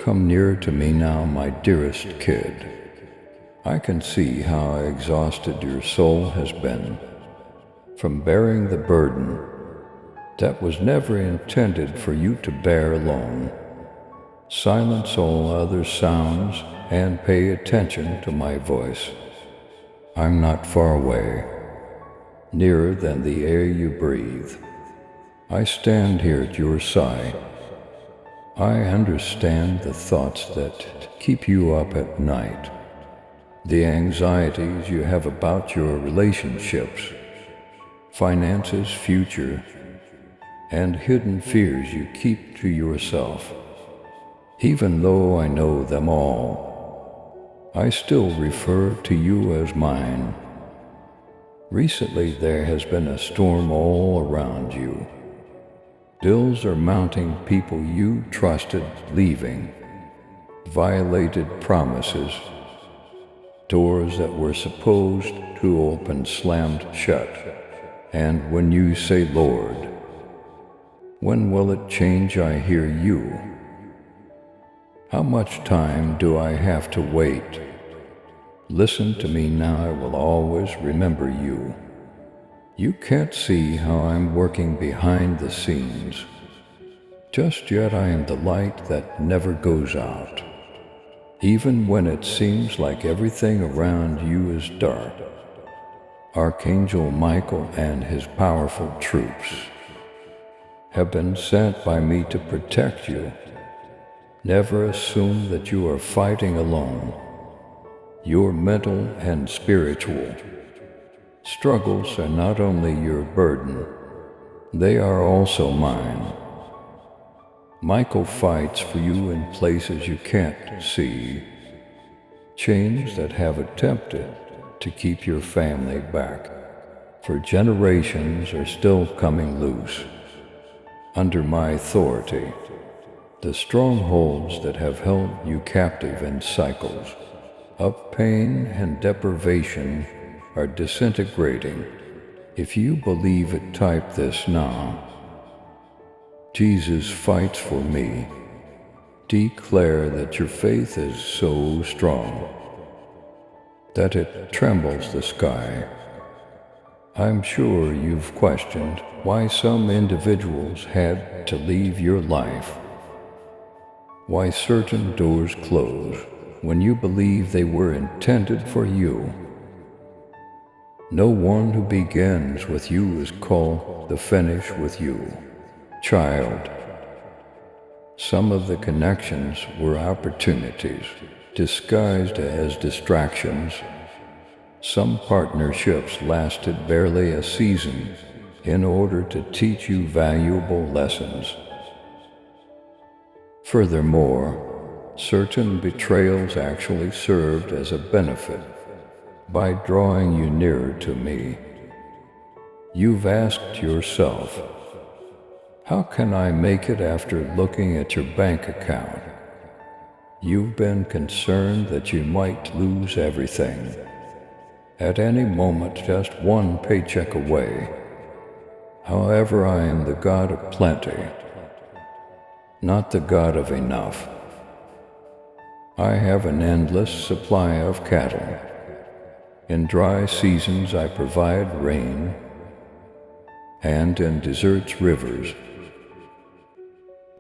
Come near to me now, my dearest kid. I can see how exhausted your soul has been from bearing the burden that was never intended for you to bear alone. Silence all other sounds and pay attention to my voice. I'm not far away, nearer than the air you breathe. I stand here at your side. I understand the thoughts that keep you up at night, the anxieties you have about your relationships, finances, future, and hidden fears you keep to yourself. Even though I know them all, I still refer to you as mine. Recently there has been a storm all around you. Bills are mounting, people you trusted leaving, violated promises, doors that were supposed to open slammed shut. And when you say, Lord, when will it change? I hear you. How much time do I have to wait? Listen to me now, I will always remember you. You can't see how I'm working behind the scenes. Just yet I am the light that never goes out. Even when it seems like everything around you is dark, Archangel Michael and his powerful troops have been sent by me to protect you. Never assume that you are fighting alone. Your mental and spiritual struggles are not only your burden, they are also mine. Michael fights for you in places you can't see. Chains that have attempted to keep your family back for generations are still coming loose. Under my authority, the strongholds that have held you captive in cycles of pain and deprivation are disintegrating. If you believe it, type this now. Jesus fights for me. Declare that your faith is so strong that it trembles the sky. I'm sure you've questioned why some individuals had to leave your life, why certain doors close when you believe they were intended for you. No one who begins with you is called to finish with you, child. Some of the connections were opportunities disguised as distractions. Some partnerships lasted barely a season in order to teach you valuable lessons. Furthermore, certain betrayals actually served as a benefit by drawing you nearer to me. You've asked yourself, how can I make it after looking at your bank account? You've been concerned that you might lose everything. At any moment, just one paycheck away. However, I am the God of plenty, not the God of enough. I have an endless supply of cattle. In dry seasons I provide rain, and in deserts rivers.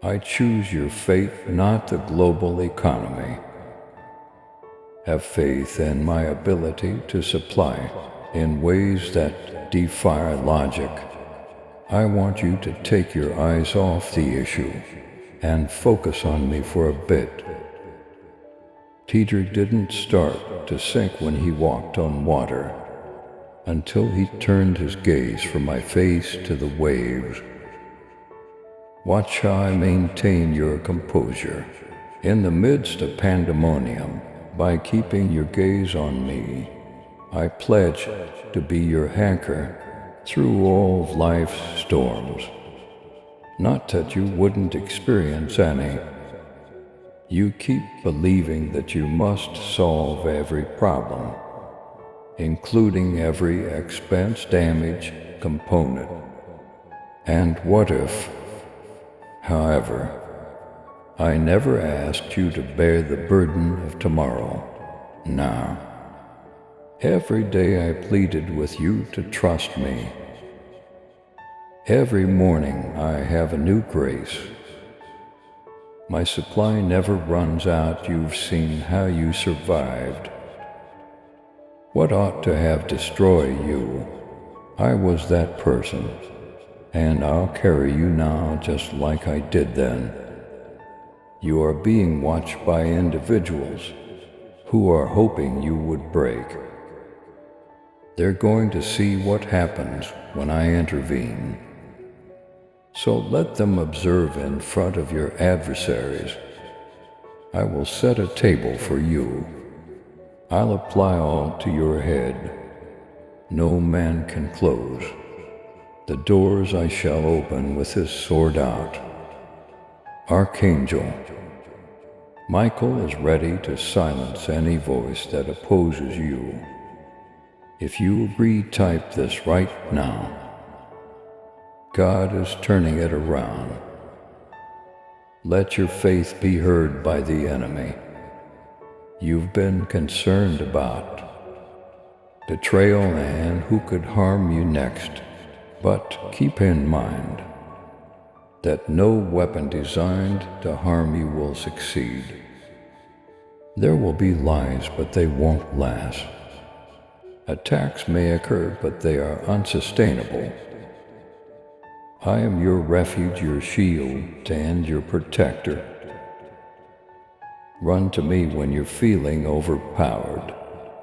I choose your fate, not the global economy. Have faith in my ability to supply in ways that defy logic. I want you to take your eyes off the issue and focus on me for a bit. Peter didn't start to sink when he walked on water until he turned his gaze from my face to the waves. Watch how I maintain your composure in the midst of pandemonium by keeping your gaze on me. I pledge to be your anchor through all of life's storms. Not that you wouldn't experience any. You keep believing that you must solve every problem, including every expense, damage, component. And what if? However, I never asked you to bear the burden of tomorrow. Nah. Every day I pleaded with you to trust me. Every morning I have a new grace. My supply never runs out. You've seen how you survived. What ought to have destroyed you? I was that person, and I'll carry you now just like I did then. You are being watched by individuals who are hoping you would break. They're going to see what happens when I intervene. So let them observe in front of your adversaries. I will set a table for you. I'll apply all to your head. No man can close the doors I shall open with his sword out. Archangel Michael is ready to silence any voice that opposes you. If you agree, type this right now. God is turning it around. Let your faith be heard by the enemy. You've been concerned about betrayal and who could harm you next, but keep in mind that no weapon designed to harm you will succeed. There will be lies, but they won't last. Attacks may occur, but they are unsustainable. I am your refuge, your shield, and your protector. Run to me when you're feeling overpowered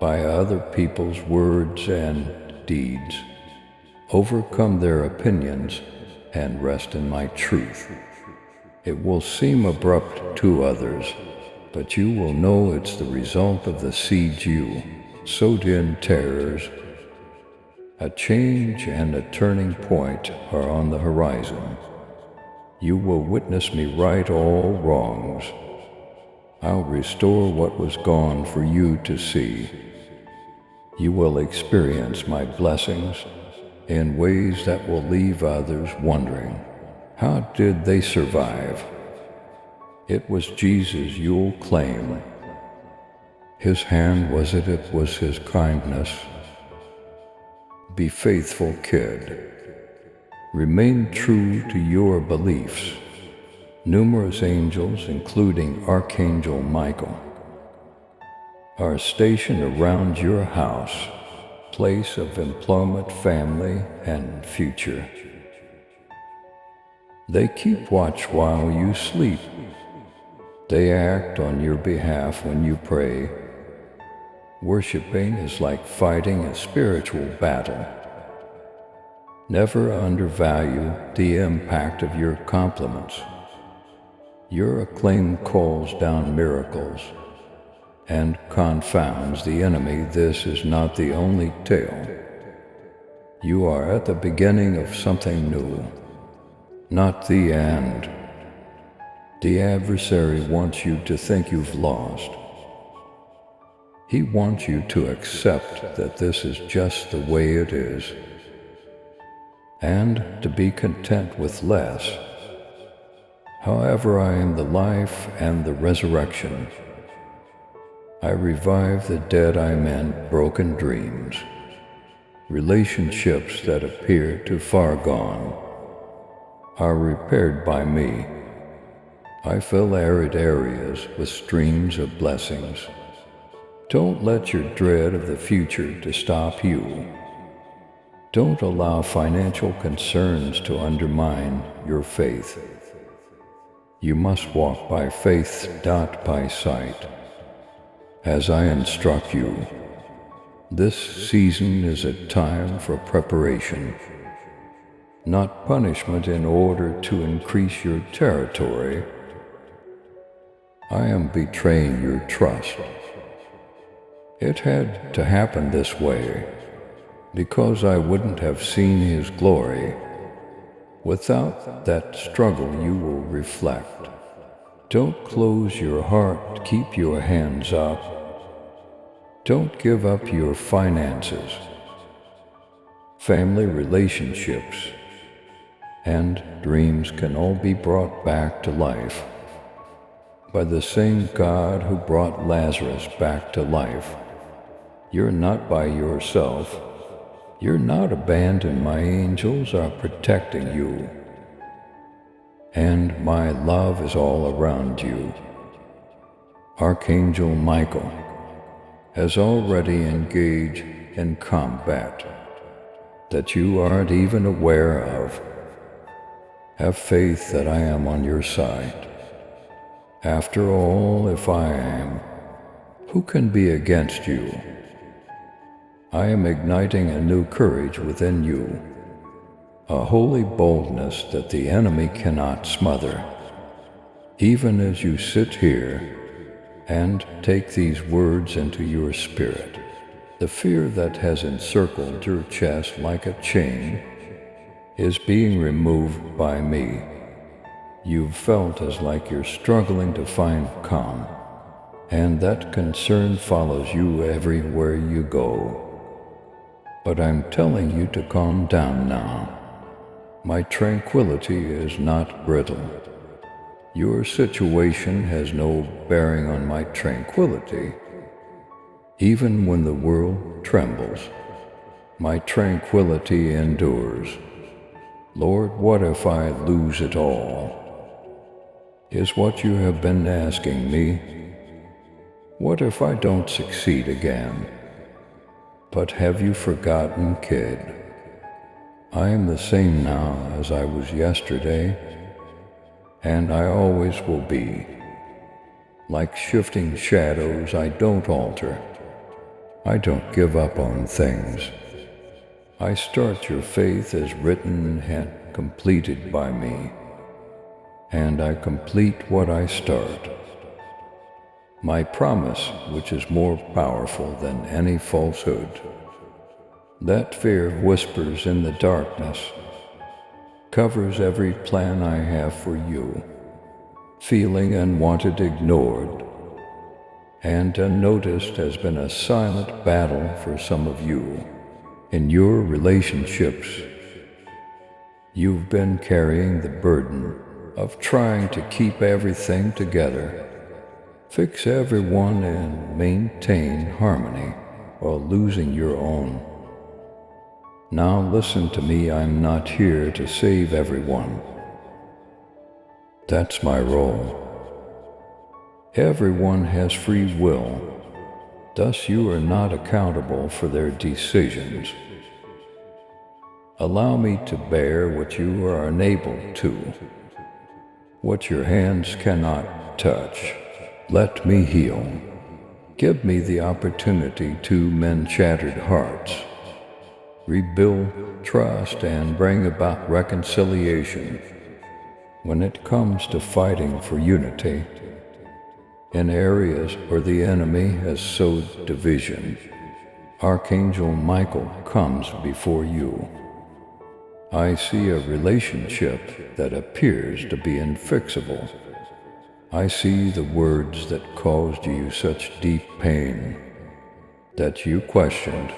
by other people's words and deeds. Overcome their opinions and rest in my truth. It will seem abrupt to others, but you will know it's the result of the seeds you sowed in terrors. A change and a turning point are on the horizon. You will witness me right all wrongs. I'll restore what was gone for you to see. You will experience my blessings in ways that will leave others wondering, how did they survive? It was Jesus, you'll claim. His hand was it was his kindness. Be faithful, kid. Remain true to your beliefs. Numerous angels, including Archangel Michael, are stationed around your house, place of employment, family, and future. They keep watch while you sleep. They act on your behalf when you pray. Worshipping is like fighting a spiritual battle. Never undervalue the impact of your compliments. Your acclaim calls down miracles and confounds the enemy. This is not the only tale. You are at the beginning of something new, not the end. The adversary wants you to think you've lost. He wants you to accept that this is just the way it is, and to be content with less. However, I am the life and the resurrection. I revive the dead. I mend broken dreams, relationships that appear too far gone are repaired by me. I fill arid areas with streams of blessings. Don't let your dread of the future to stop you. Don't allow financial concerns to undermine your faith. You must walk by faith, not by sight. As I instruct you, this season is a time for preparation, not punishment in order to increase your territory. I am betraying your trust. It had to happen this way, because I wouldn't have seen his glory. Without that struggle, you will reflect. Don't close your heart, keep your hands up. Don't give up your finances, family relationships, and dreams can all be brought back to life. by the same God who brought Lazarus back to life. You're not by yourself. You're not abandoned. My angels are protecting you, and my love is all around you. Archangel Michael has already engaged in combat that you aren't even aware of. Have faith that I am on your side. After all, if I am, who can be against you? I am igniting a new courage within you, a holy boldness that the enemy cannot smother. Even as you sit here and take these words into your spirit, the fear that has encircled your chest like a chain is being removed by me. You've felt as like you're struggling to find calm, and that concern follows you everywhere you go. But I'm telling you to calm down now. My tranquility is not brittle. Your situation has no bearing on my tranquility. Even when the world trembles, my tranquility endures. Lord, what if I lose it all? Is what you have been asking me. What if I don't succeed again? But have you forgotten, kid? I am the same now as I was yesterday, and I always will be. Like shifting shadows, I don't alter. I don't give up on things. I start your faith as written and completed by me, and I complete what I start. My promise, which is more powerful than any falsehood. That fear whispers in the darkness, covers every plan I have for you, feeling unwanted ignored, and unnoticed has been a silent battle for some of you. In your relationships, you've been carrying the burden of trying to keep everything together, fix everyone and maintain harmony while losing your own. Now listen to me, I'm not here to save everyone. That's my role. Everyone has free will, thus you are not accountable for their decisions. Allow me to bear what you are unable to, what your hands cannot touch. Let me heal. Give me the opportunity to mend shattered hearts, rebuild trust, and bring about reconciliation. When it comes to fighting for unity in areas where the enemy has sowed division, Archangel Michael comes before you. I see a relationship that appears to be unfixable. I see the words that caused you such deep pain that you questioned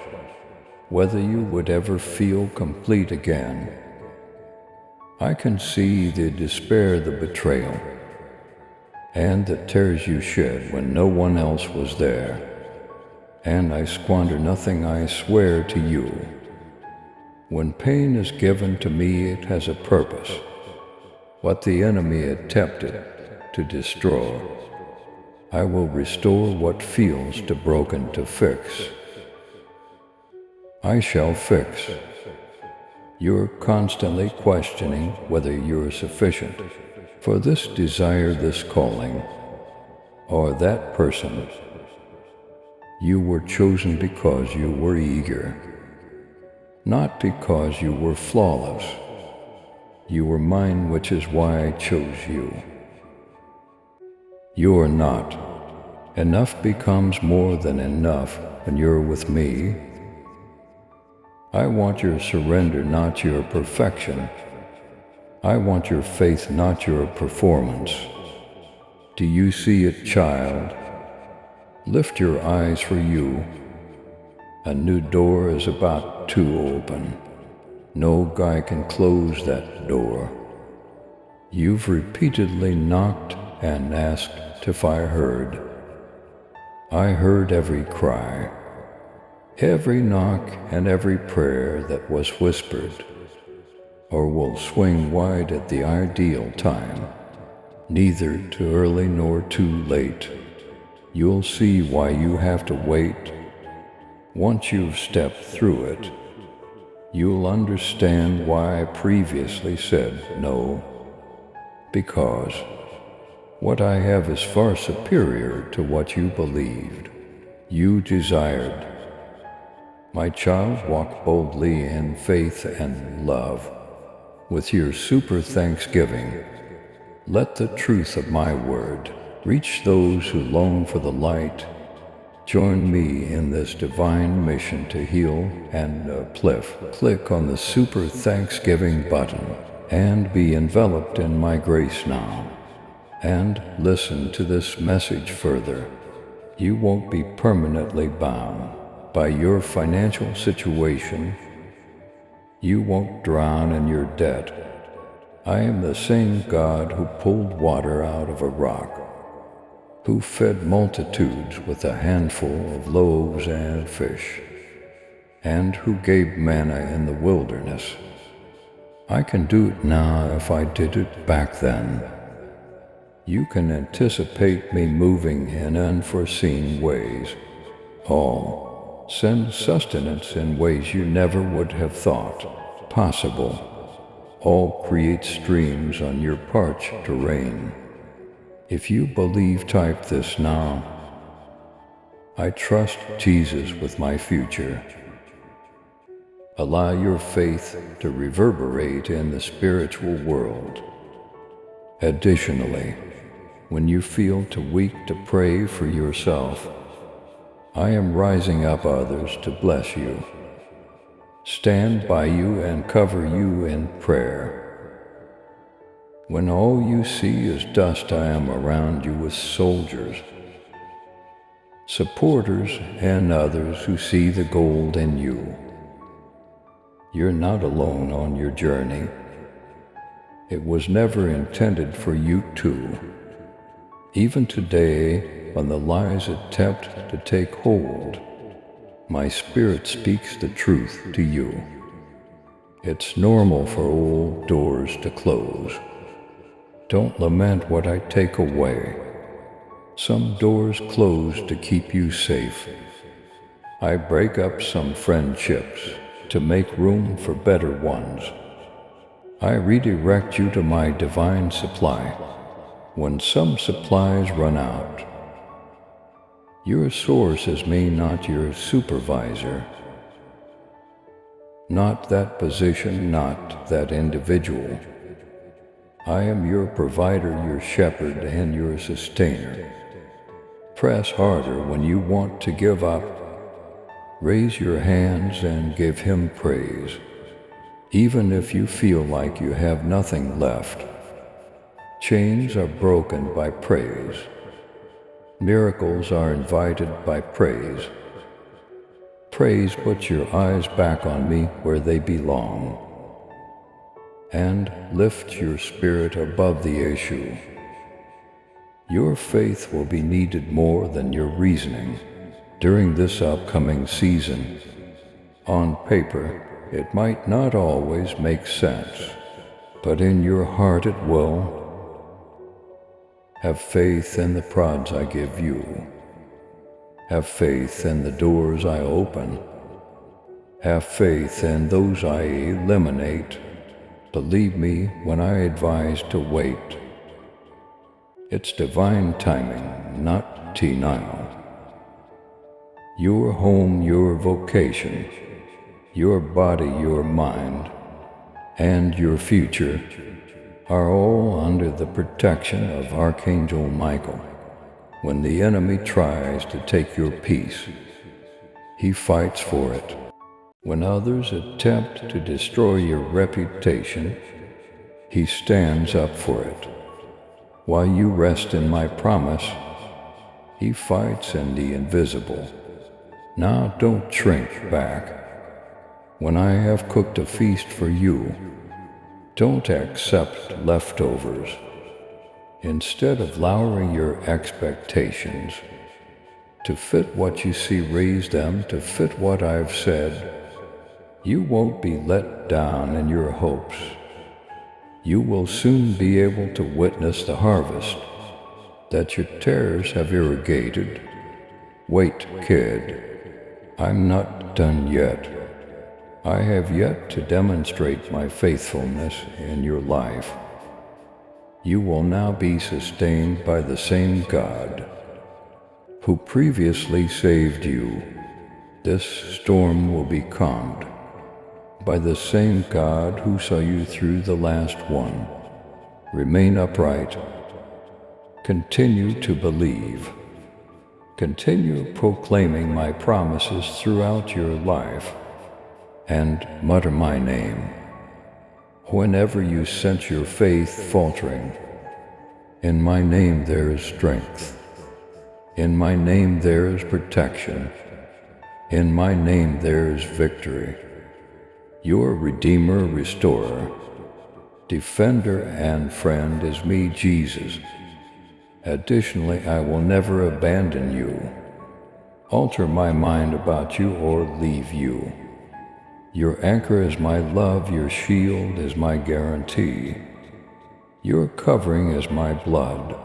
whether you would ever feel complete again. I can see the despair, the betrayal, and the tears you shed when no one else was there. And I squander nothing, I swear to you. When pain is given to me, it has a purpose. What the enemy attempted to destroy, I will restore. What feels too broken to fix, I shall fix. You're constantly questioning whether you're sufficient for this desire, this calling, or that person. You were chosen because you were eager, not because you were flawless. You were mine, which is why I chose you. You're not. Enough becomes more than enough when you're with me. I want your surrender, not your perfection. I want your faith, not your performance. Do you see it, child? Lift your eyes for you. A new door is about to open. No guy can close that door. You've repeatedly knocked and asked if I heard. I heard every cry, every knock, and every prayer that was whispered, or will swing wide at the ideal time, neither too early nor too late. You'll see why you have to wait. Once you've stepped through it, you'll understand why I previously said no, because what I have is far superior to what you believed, you desired. My child, walk boldly in faith and love. With your super thanksgiving, let the truth of my word reach those who long for the light. Join me in this divine mission to heal and uplift. Click on the super thanksgiving button and be enveloped in my grace now. And listen to this message further. You won't be permanently bound by your financial situation. You won't drown in your debt. I am the same God who pulled water out of a rock, who fed multitudes with a handful of loaves and fish, and who gave manna in the wilderness. I can do it now if I did it back then. You can anticipate me moving in unforeseen ways. All send sustenance in ways you never would have thought possible. All create streams on your parched terrain. If you believe, type this now. I trust Jesus with my future. Allow your faith to reverberate in the spiritual world. Additionally, when you feel too weak to pray for yourself, I am rising up others to bless you, stand by you, and cover you in prayer. When all you see is dust, I am around you with soldiers, supporters, and others who see the gold in you. You're not alone on your journey. It was never intended for you to. Even today, when the lies attempt to take hold, my spirit speaks the truth to you. It's normal for old doors to close. Don't lament what I take away. Some doors close to keep you safe. I break up some friendships to make room for better ones. I redirect you to my divine supply when some supplies run out. Your source is me, not your supervisor. Not that position, not that individual. I am your provider, your shepherd, and your sustainer. Press harder when you want to give up. Raise your hands and give him praise, even if you feel like you have nothing left. Chains are broken by praise. Miracles are invited by praise. Praise puts your eyes back on me where they belong, and lift your spirit above the issue. Your faith will be needed more than your reasoning during this upcoming season. On paper, it might not always make sense, but in your heart it will. Have faith in the prods I give you. Have faith in the doors I open. Have faith in those I eliminate. Believe me when I advise to wait. It's divine timing, not denial. Your home, your vocation, your body, your mind, and your future are all under the protection of Archangel Michael. When the enemy tries to take your peace, he fights for it. When others attempt to destroy your reputation, he stands up for it. While you rest in my promise, he fights in the invisible. Now don't shrink back. When I have cooked a feast for you, don't accept leftovers. Instead of lowering your expectations to fit what you see, raise them to fit what I've said. You won't be let down in your hopes. You will soon be able to witness the harvest that your tears have irrigated. Wait, kid, I'm not done yet. I have yet to demonstrate my faithfulness in your life. You will now be sustained by the same God who previously saved you. This storm will be calmed by the same God who saw you through the last one. Remain upright. Continue to believe. Continue proclaiming my promises throughout your life, and mutter my name whenever you sense your faith faltering. In my name there is strength. In my name there is protection. In my name there is victory. Your Redeemer, Restorer, Defender, and Friend is me, Jesus. Additionally, I will never abandon you, alter my mind about you, or leave you. Your anchor is my love, your shield is my guarantee. Your covering is my blood.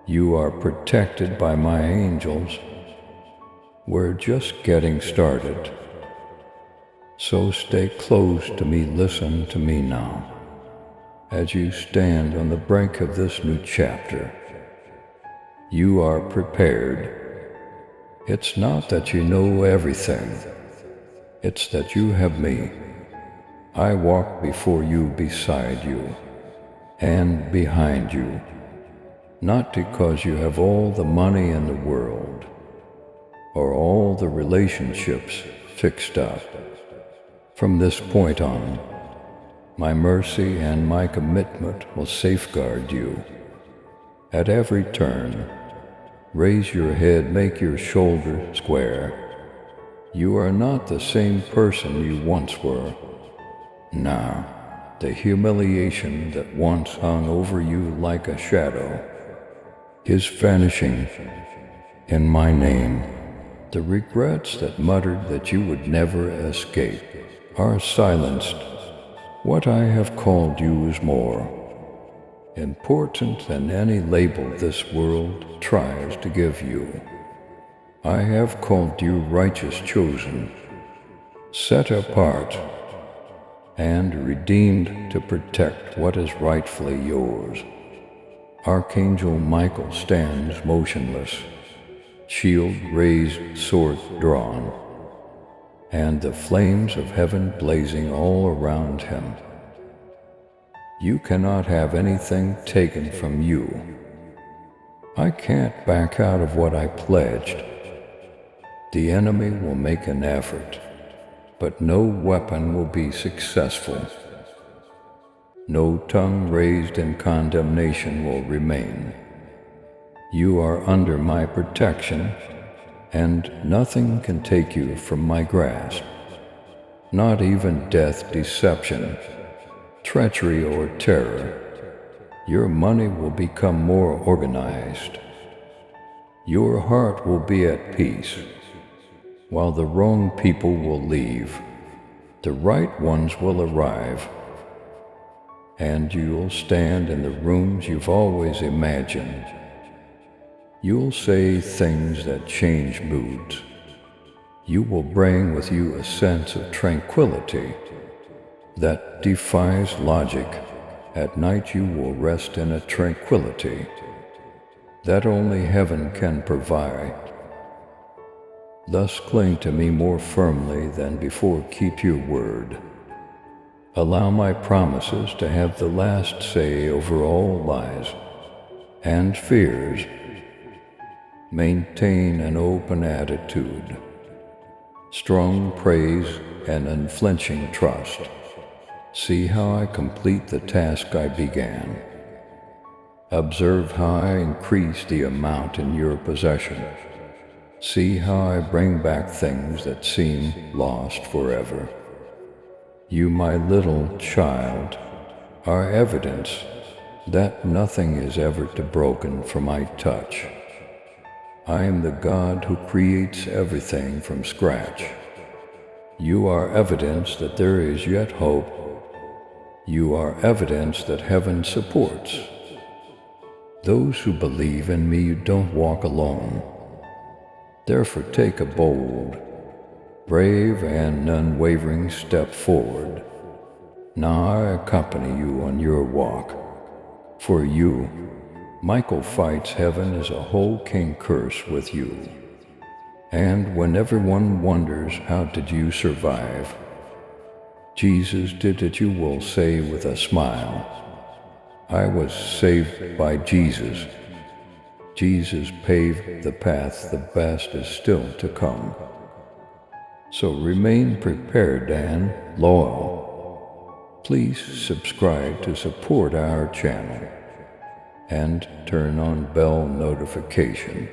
You are protected by my angels. We're just getting started. So stay close to me, listen to me now, as you stand on the brink of this new chapter. You are prepared. It's not that you know everything. It's that you have me. I walk before you, beside you, and behind you. Not because you have all the money in the world, or all the relationships fixed up. From this point on, my mercy and my commitment will safeguard you. At every turn, raise your head, make your shoulder square. You are not the same person you once were. Now, the humiliation that once hung over you like a shadow is vanishing in my name. The regrets that muttered that you would never escape are silenced. What I have called you is more important than any label this world tries to give you. I have called you righteous, chosen, set apart, and redeemed to protect what is rightfully yours. Archangel Michael stands motionless, shield raised, sword drawn, and the flames of heaven blazing all around him. You cannot have anything taken from you. I can't back out of what I pledged. The enemy will make an effort, but no weapon will be successful. No tongue raised in condemnation will remain. You are under my protection, and nothing can take you from my grasp. Not even death, deception, treachery, or terror. Your money will become more organized. Your heart will be at peace. While the wrong people will leave, the right ones will arrive. And you'll stand in the rooms you've always imagined. You'll say things that change moods. You will bring with you a sense of tranquility that defies logic. At night you will rest in a tranquility that only heaven can provide. Thus cling to me more firmly than before. Keep your word. Allow my promises to have the last say over all lies and fears. Maintain an open attitude, strong praise, and unflinching trust. See how I complete the task I began. Observe how I increase the amount in your possession. See how I bring back things that seem lost forever. You, my little child, are evidence that nothing is ever too broken for my touch. I am the God who creates everything from scratch. You are evidence that there is yet hope. You are evidence that heaven supports. Those who believe in me don't walk alone. Therefore take a bold, brave, and unwavering step forward. Now I accompany you on your walk. For you, Michael fights heaven as a whole king curse with you. And when everyone wonders how did you survive, Jesus did it, you will say with a smile. I was saved by Jesus. Jesus paved the path, the best is still to come. So remain prepared and loyal. Please subscribe to support our channel and turn on bell notification.